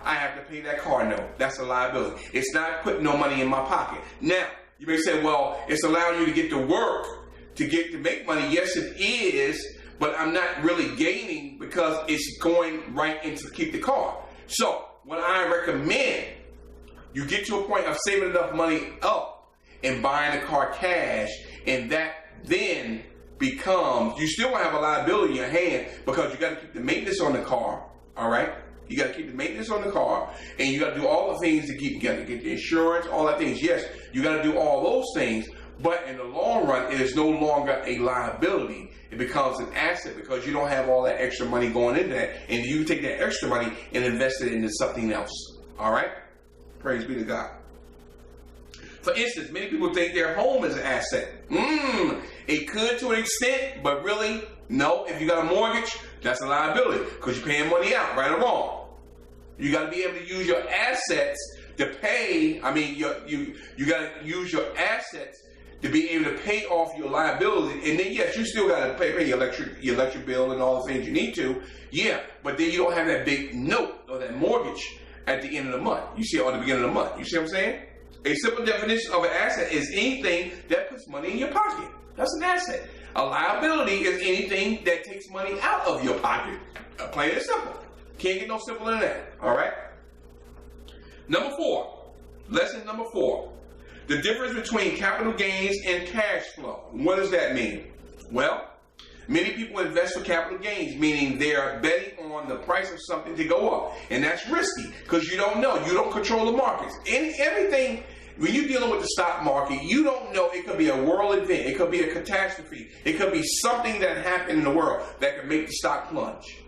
I have to pay that car note. That's a liability. It's not putting no money in my pocket. Now, you may say, well, it's allowing you to get to work, to make money. Yes, it is, but I'm not really gaining because it's going right into keep the car. So, what I recommend, you get to a point of saving enough money up and buying the car cash, and that then becomes, you still have a liability in your hand because you got to keep the maintenance on the car, all right? You got to keep the maintenance on the car, and you got to do all the things to keep, you got to get the insurance, all that things. Yes, you got to do all those things, but in the long run, it is no longer a liability. It becomes an asset because you don't have all that extra money going into that, and you take that extra money and invest it into something else, all right? Praise be to God. For instance, many people think their home is an asset. It could to an extent, but really, no. If you got a mortgage, that's a liability because you're paying money out, right or wrong. You got to be able to use your assets to pay. I mean, you got to use your assets to be able to pay off your liability. And then, yes, you still got to pay your electric bill and all the things you need to. Yeah, but then you don't have that big note or that mortgage at the end of the month. You see, or the beginning of the month. You see what I'm saying? A simple definition of an asset is anything that puts money in your pocket. That's an asset. A liability is anything that takes money out of your pocket. Plain and simple. Can't get no simpler than that. All right? Number 4. Lesson number 4. The difference between capital gains and cash flow. What does that mean? Well, many people invest for capital gains, meaning they're betting on the price of something to go up. And that's risky because you don't know. You don't control the markets. Everything, when you're dealing with the stock market, you don't know. It could be a world event. It could be a catastrophe. It could be something that happened in the world that could make the stock plunge.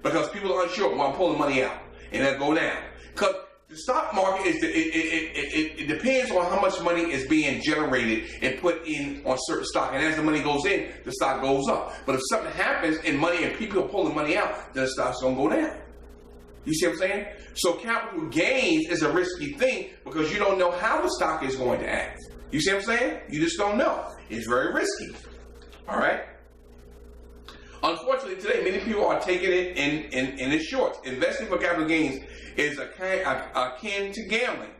Because people are unsure, well, I'm pulling money out. And it'll go down. Because the stock market, it depends on how much money is being generated and put in on certain stock. And as the money goes in, the stock goes up. But if something happens and people are pulling money out, then the stock's going to go down. You see what I'm saying? So capital gains is a risky thing because you don't know how the stock is going to act. You see what I'm saying? You just don't know. It's very risky. All right? Unfortunately, today, many people are taking it in its shorts. Investing for capital gains is akin to gambling.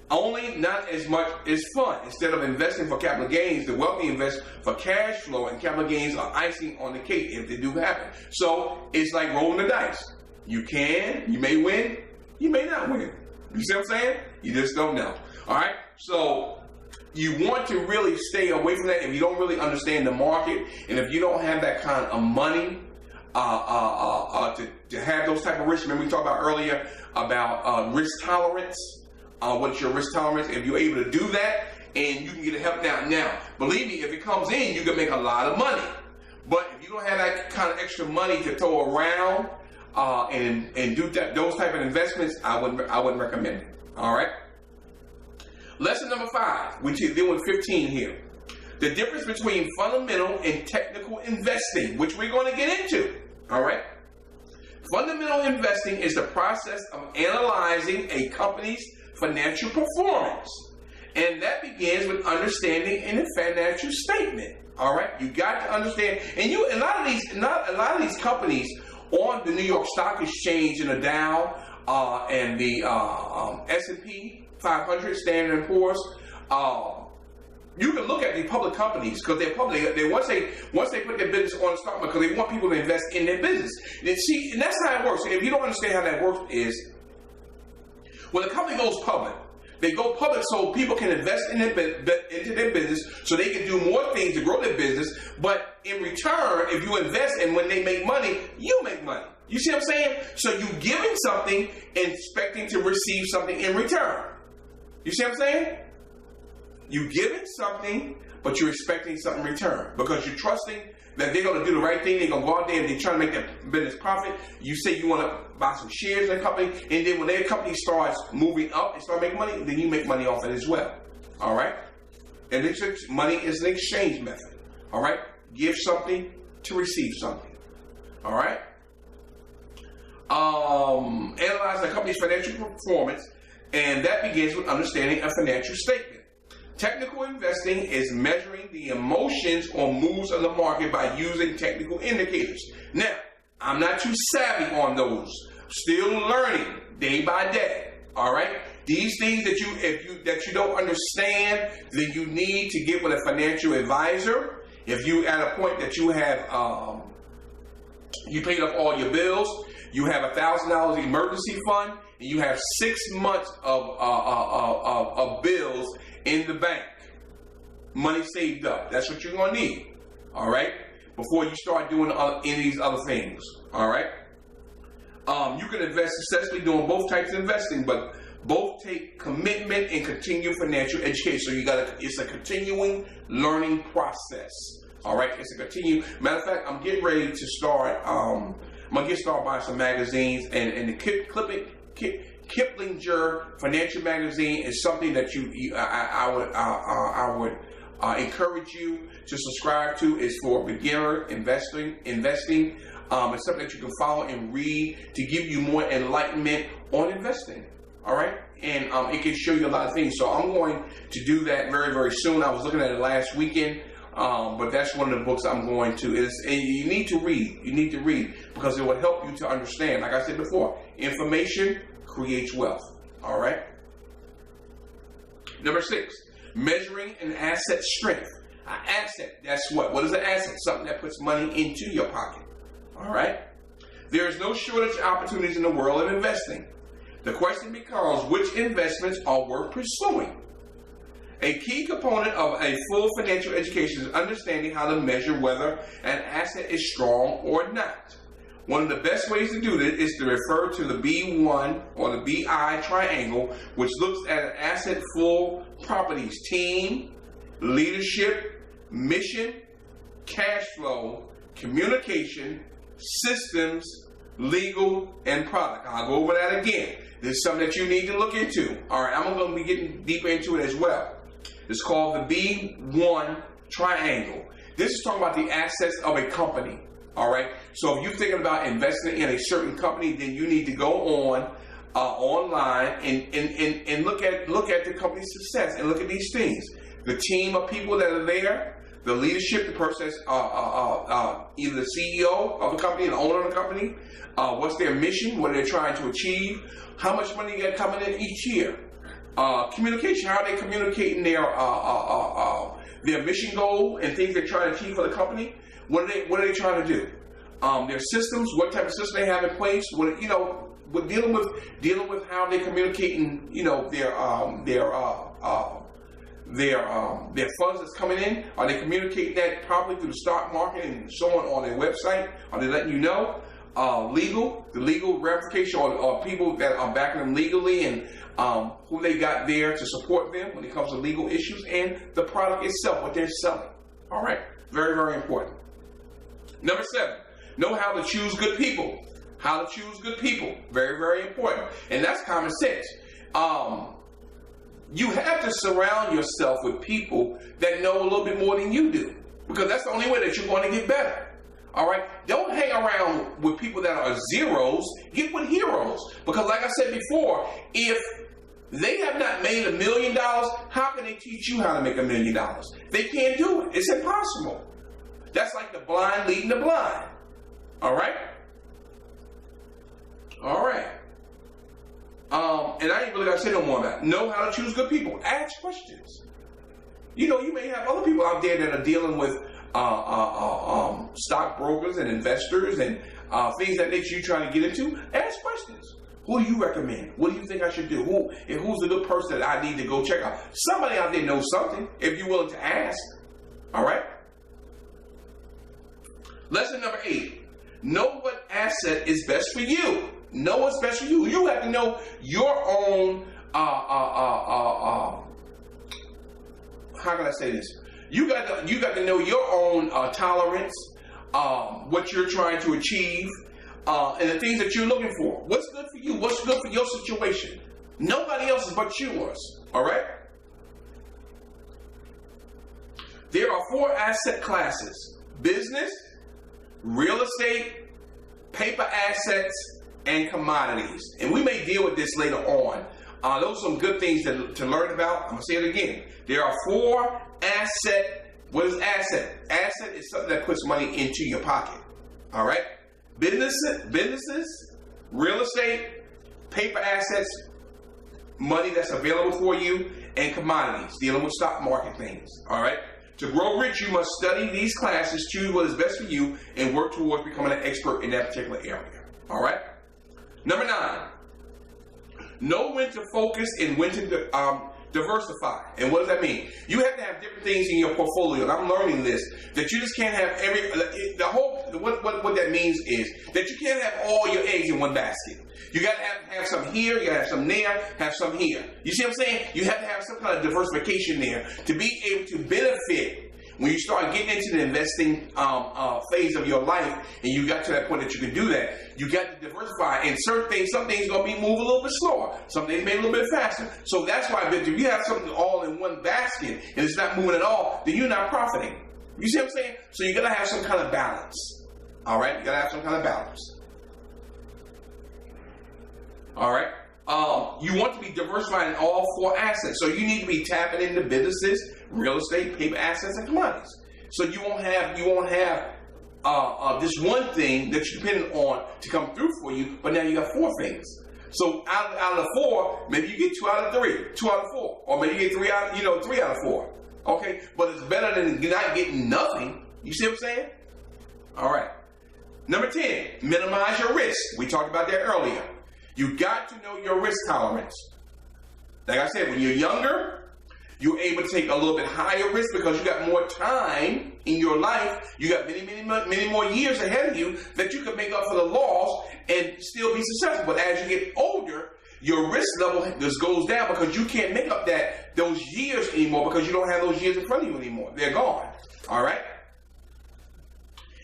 Only not as much as fun. Instead of investing for capital gains, the wealthy invest for cash flow, and capital gains are icing on the cake if they do happen. So it's like rolling the dice. You may win, you may not win. You see what I'm saying? You just don't know. All right? So you want to really stay away from that if you don't really understand the market, and if you don't have that kind of money to have those type of risks. Remember we talked about earlier about risk tolerance. What's your risk tolerance? If you're able to do that, and you can get help now, believe me, if it comes in, you can make a lot of money. But if you don't have that kind of extra money to throw around and do those type of investments, I wouldn't recommend it. All right. Lesson number 5, which is dealing with 15 here. The difference between fundamental and technical investing, which we're going to get into. All right. Fundamental investing is the process of analyzing a company's financial performance, and that begins with understanding in a financial statement. All right, you got to understand, and a lot of these companies on the New York Stock Exchange and the Dow and the S&P 500, Standard & Poor's. You can look at the public companies because they're public. Once they put their business on the stock market, because they want people to invest in their business. And that's how it works. If you don't understand how that works, is when a company goes public, they go public so people can invest into their business, so they can do more things to grow their business. But in return, if you invest and when they make money, you make money. You see what I'm saying? So you giving something, expecting to receive something in return. You see what I'm saying? You giving something, but you're expecting something in return because you're trusting that they're going to do the right thing. They're going to go out there and they're trying to make their business profit. You say you want to buy some shares in a company, and then when their company starts moving up and start making money, then you make money off it as well. All right? And money is an exchange method. All right? Give something to receive something. All right? Analyze the company's financial performance, and that begins with understanding a financial statement. Technical investing is measuring the emotions or moves of the market by using technical indicators. Now, I'm not too savvy on those. Still learning, day by day. All right. These things that you don't understand, then you need to get with a financial advisor. If you at a point that you have you paid off all your bills, you have $1,000 emergency fund, and you have 6 months of bills in the bank, money saved up. That's what you're gonna need. All right, before you start doing any of these other things. All right. You can invest successfully doing both types of investing, but both take commitment and continued financial education. So it's a continuing learning process. All right, it's a matter of fact, I'm getting ready to start. I'm gonna get started buying some magazines, and the Kiplinger Financial Magazine is something that I would encourage you to subscribe to. Is for beginner investing. It's something that you can follow and read to give you more enlightenment on investing. All right, and it can show you a lot of things. So I'm going to do that very, very soon. I was looking at it last weekend, but that's one of the books I'm going to. And you need to read. You need to read because it will help you to understand. Like I said before, information creates wealth. All right. Number 6, measuring an asset strength. An asset. That's what? What is an asset? Something that puts money into your pocket. All right. There is no shortage of opportunities in the world of investing. The question becomes, which investments are worth pursuing? A key component of a full financial education is understanding how to measure whether an asset is strong or not. One of the best ways to do this is to refer to the B1 or the BI triangle, which looks at an asset full properties: team, leadership, mission, cash flow, communication, systems, legal, and product. I'll go over that again. This is something that you need to look into. All right, I'm going to be getting deeper into it as well. It's called the B1 triangle. This is talking about the assets of a company. All right. So if you're thinking about investing in a certain company, then you need to go on online and look at the company's success and look at these things. The team of people that are there, the leadership, the person that's either the CEO of the company, the owner of the company, what's their mission, what they're trying to achieve, how much money they got coming in each year, communication, how are they communicating their mission goal and things they're trying to achieve for the company. What are they trying to do? Their systems, what type of system they have in place. What dealing with how they're communicating. Their funds that's coming in. Are they communicating that properly through the stock market and so on their website? Are they letting you know? The legal ramification or people that are backing them legally and who they got there to support them when it comes to legal issues, and the product itself, what they're selling. All right, very, very important. Number 7, know how to choose good people. How to choose good people, very, very important. And that's common sense. You have to surround yourself with people that know a little bit more than you do, because that's the only way that you're going to get better. All right? Don't hang around with people that are zeros. Get with heroes. Because like I said before, if they have not made $1 million, how can they teach you how to make $1 million? They can't do it. It's impossible. That's like the blind leading the blind. All right? All right. And I ain't really got to say no more about it. Know how to choose good people. Ask questions. You may have other people out there that are dealing with stockbrokers and investors and things that you're trying to get into. Ask questions. Who do you recommend? What do you think I should do? Who's the good person that I need to go check out? Somebody out there knows something if you're willing to ask. All right? Lesson number 8. Know what asset is best for you. Know what's best for you. You have to know your own, how can I say this? You got to know your own tolerance, what you're trying to achieve, and the things that you're looking for. What's good for you? What's good for your situation? Nobody else's but yours. All right? There are 4 asset classes: business, real estate, paper assets, and commodities. And we may deal with this later on. Those are some good things to learn about. I'm going to say it again. There are 4 asset. What is asset? Asset is something that puts money into your pocket. All right? Businesses, real estate, paper assets, money that's available for you, and commodities, dealing with stock market things. All right. To grow rich, you must study these classes, choose what is best for you, and work towards becoming an expert in that particular area. All right. Number 9, know when to focus and when to diversify. And what does that mean? You have to have different things in your portfolio. And I'm learning this, that you just can't have what that means is that you can't have all your eggs in one basket. You got to have some here, you got to have some there, have some here. You see what I'm saying? You have to have some kind of diversification there to be able to benefit when you start getting into the investing phase of your life, and you got to that point that you can do that. You got to diversify, and some things going to be moving a little bit slower. Some things maybe a little bit faster. So that's why if you have something all in one basket and it's not moving at all, then you're not profiting. You see what I'm saying? So you got to have some kind of balance. All right? You got to have some kind of balance. All right? You want to be diversified in all 4 assets. So you need to be tapping into businesses, real estate, paper assets, and commodities. So you won't have this one thing that you're dependent on to come through for you, but now you got 4 things. So out of the 4, maybe you get 2 out of 3, 2 out of 4, or maybe you get 3 out of 4. Okay, but it's better than not getting nothing. You see what I'm saying? All right. Number 10, minimize your risk. We talked about that earlier. You got to know your risk tolerance. Like I said, when you're younger, you're able to take a little bit higher risk because you got more time in your life. You got many more years ahead of you that you can make up for the loss and still be successful. But as you get older, your risk level just goes down because you can't make up those years anymore because you don't have those years in front of you anymore. They're gone. All right?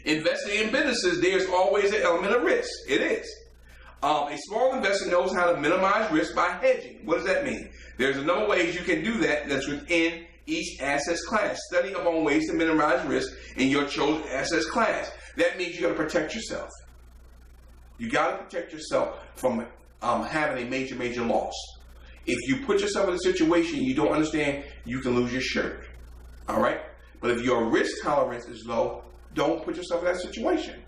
Investing in businesses, there's always an element of risk. It is. A small investor knows how to minimize risk by hedging. What does that mean? There's a number of ways you can do that that's within each asset class. Study upon ways to minimize risk in your chosen asset class. That means you got to protect yourself. You got to protect yourself from having a major loss. If you put yourself in a situation you don't understand, you can lose your shirt. All right? But if your risk tolerance is low, don't put yourself in that situation.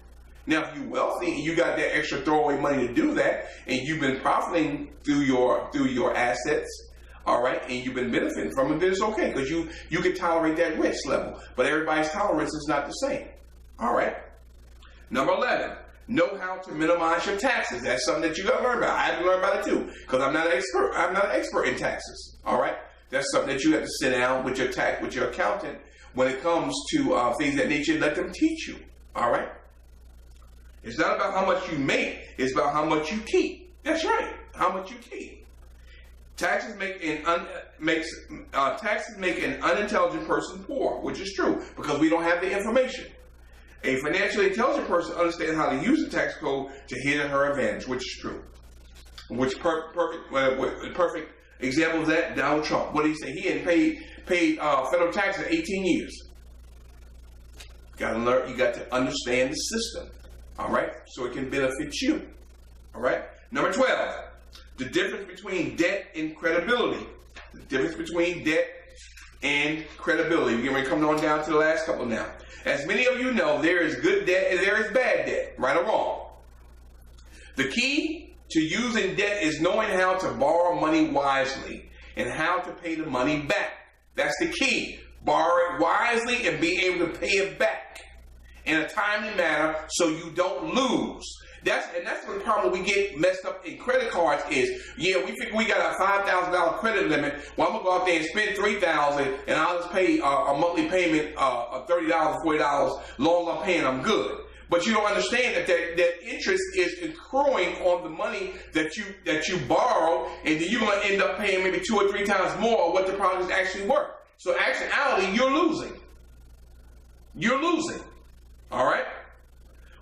Now, if you're wealthy and you got that extra throwaway money to do that, and you've been profiting through your assets, all right, and you've been benefiting from it, then it's okay because you can tolerate that risk level. But everybody's tolerance is not the same. All right. Number 11, know how to minimize your taxes. That's something that you got to learn about. I had to learn about it too because I'm not an expert. I'm not an expert in taxes. All right. That's something that you have to sit down with your accountant when it comes to things that nature. Let them teach you. All right. It's not about how much you make. It's about how much you keep. That's right. How much you keep. Taxes make an unintelligent person poor, which is true because we don't have the information. A financially intelligent person understands how to use the tax code to his or her advantage, which is true. Which perfect example of that, Donald Trump. What did he say? He hadn't paid federal taxes in 18 years. You got to learn. You got to understand the system. All right, so it can benefit you. All right. Number 12, the difference between debt and credibility. The difference between debt and credibility. We're going to come on down to the last couple now. As many of you know, there is good debt and there is bad debt, right or wrong. The key to using debt is knowing how to borrow money wisely and how to pay the money back. That's the key. Borrow it wisely and be able to pay it back in a timely manner so you don't lose. That's the problem we get messed up in credit cards is, yeah, we think we got a $5,000 credit limit. Well, I'm going to go out there and spend $3,000 and I'll just pay a monthly payment of $30, $40. Long as I'm paying, I'm good. But you don't understand that interest is accruing on the money that you borrow, and then you're going to end up paying maybe 2 or 3 times more of what the product is actually worth. So actually, you're losing. You're losing. All right?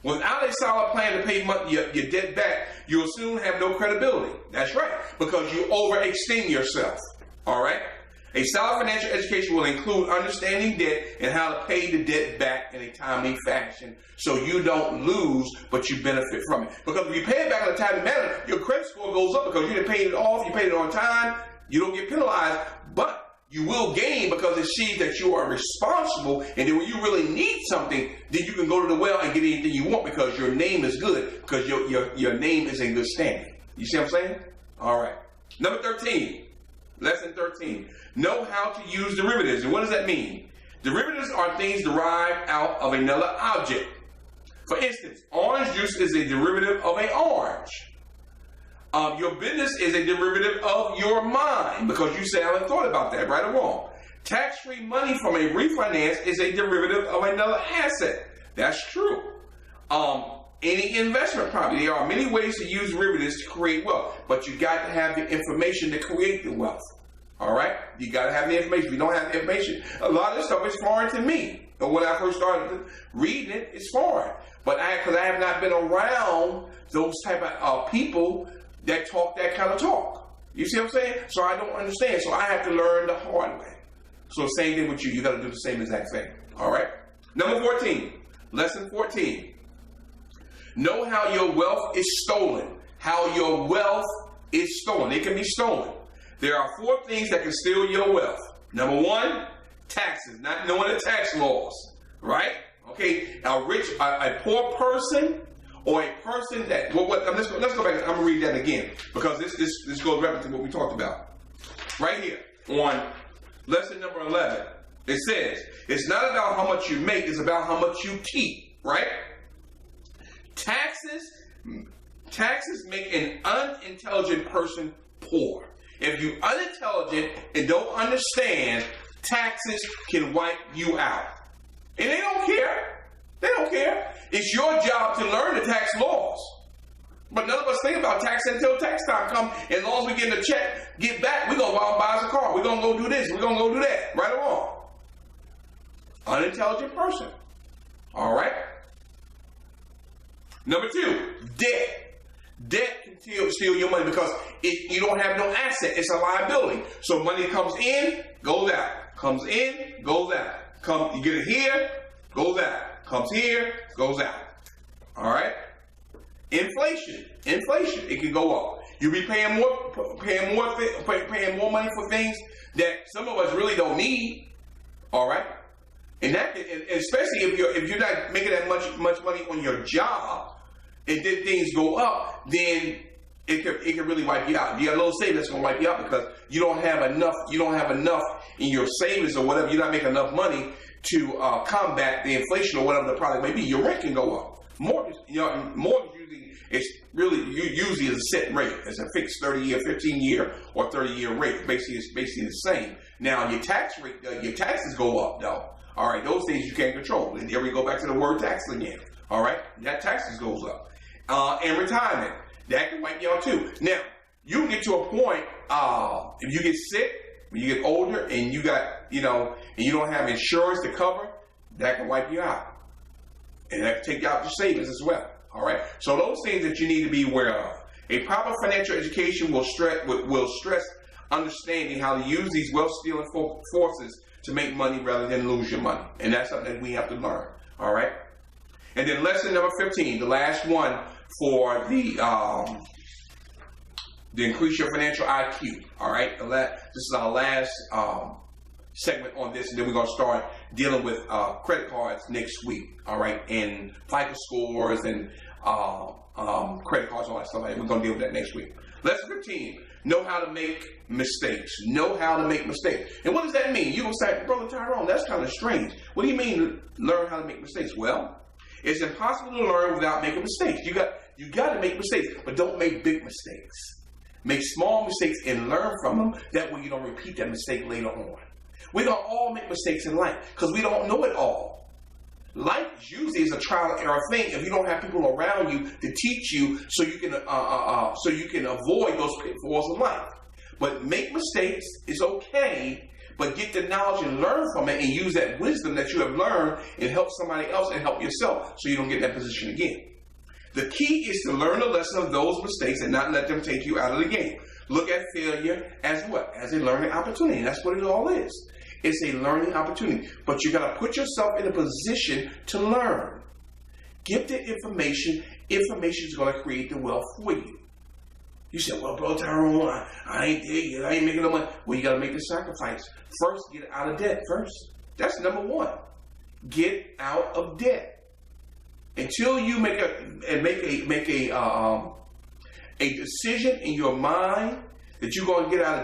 Without a solid plan to pay your debt back, you'll soon have no credibility. That's right, because you overextend yourself. All right? A solid financial education will include understanding debt and how to pay the debt back in a timely fashion so you don't lose, but you benefit from it. Because if you pay it back in a timely manner, your credit score goes up because you didn't pay it off, you paid it on time, you don't get penalized, but you will gain because it sees that you are responsible, and then when you really need something, then you can go to the well and get anything you want because your name is good, because your name is in good standing. You see what I'm saying? All right. Number 13, lesson 13. Know how to use derivatives. And what does that mean? Derivatives are things derived out of another object. For instance, orange juice is a derivative of an orange. Your business is a derivative of your mind because you say, I haven't thought about that, right or wrong. Tax-free money from a refinance is a derivative of another asset. That's true. Any investment property, there are many ways to use derivatives to create wealth, but you got to have the information to create the wealth. All right? You got to have the information. If you don't have the information, a lot of this stuff is foreign to me. But when I first started reading it, it's foreign. But because I have not been around those type of people that talk that kind of talk. You see what I'm saying? So I don't understand. So I have to learn the hard way. So same thing with you. You got to do the same exact thing. All right? Number 14. Lesson 14. Know how your wealth is stolen. How your wealth is stolen. It can be stolen. There are 4 things that can steal your wealth. Number 1, taxes. Not knowing the tax laws. Right? Okay. A poor person or a person that, let's go back. I'm going to read that again because this goes right to what we talked about. Right here on lesson number 11. It says, it's not about how much you make, it's about how much you keep. Right? Taxes make an unintelligent person poor. If you're unintelligent and don't understand, taxes can wipe you out. And they don't care. They don't care. It's your job to learn the tax laws. But none of us think about tax until tax time comes. As long as we get the check, get back, we're going to go out and buy us a car. We're going to go do this. We're going to go do that. Right or wrong? Unintelligent person. All right? Number 2, debt. Debt can steal your money because you don't have no asset. It's a liability. So money comes in, goes out. Comes in, goes out. You get it here, goes out. Comes here, goes out. All right? Inflation. It can go up. You'll be paying more money for things that some of us really don't need. All right? And especially if you're not making that much money on your job, and then things go up, then it can really wipe you out. If you got a little savings, that's gonna wipe you out because you don't have enough in your savings or whatever. You're not making enough money to combat the inflation or whatever the product may be. Your rent can go up. Mortgage usually is a set rate. It's a fixed 30-year, 15-year, or 30-year rate. Basically, it's basically the same. Now your tax rate, your taxes go up though. All right, those things you can't control. And there we go back to the word tax again. All right, that taxes goes up. And retirement, that can wipe you out too. Now, you can get to a point, if you get sick, when you get older and you got, and you don't have insurance to cover, that can wipe you out. And that can take you out your savings as well. All right. So those things that you need to be aware of. A proper financial education will stress understanding how to use these wealth-stealing forces to make money rather than lose your money. And that's something that we have to learn. All right. And then lesson number 15, the last one for the increase your financial IQ. All right. This is our last segment on this, and then we're going to start dealing with credit cards next week. All right. And FICO scores and credit cards, all that stuff. We're going to deal with that next week. Lesson 15, know how to make mistakes. Know how to make mistakes. And what does that mean? You're going to say, Brother Tyrone, that's kind of strange. What do you mean learn how to make mistakes? Well, it's impossible to learn without making mistakes. You got to make mistakes, but don't make big mistakes. Make small mistakes and learn from them. That way you don't repeat that mistake later on. We're going to all make mistakes in life because we don't know it all. Life usually is a trial and error thing if you don't have people around you to teach you so you can avoid those pitfalls of life. But make mistakes is okay, but get the knowledge and learn from it and use that wisdom that you have learned and help somebody else and help yourself so you don't get in that position again. The key is to learn the lesson of those mistakes and not let them take you out of the game. Look at failure as what? As a learning opportunity. That's what it all is. It's a learning opportunity. But you got to put yourself in a position to learn. Get the information. Information is going to create the wealth for you. You said, well, Bro Tyrone, I ain't there yet. I ain't making no money. Well, you got to make the sacrifice. First, get out of debt first. That's number one. Get out of debt. Until you make a a decision in your mind that you're going to get out of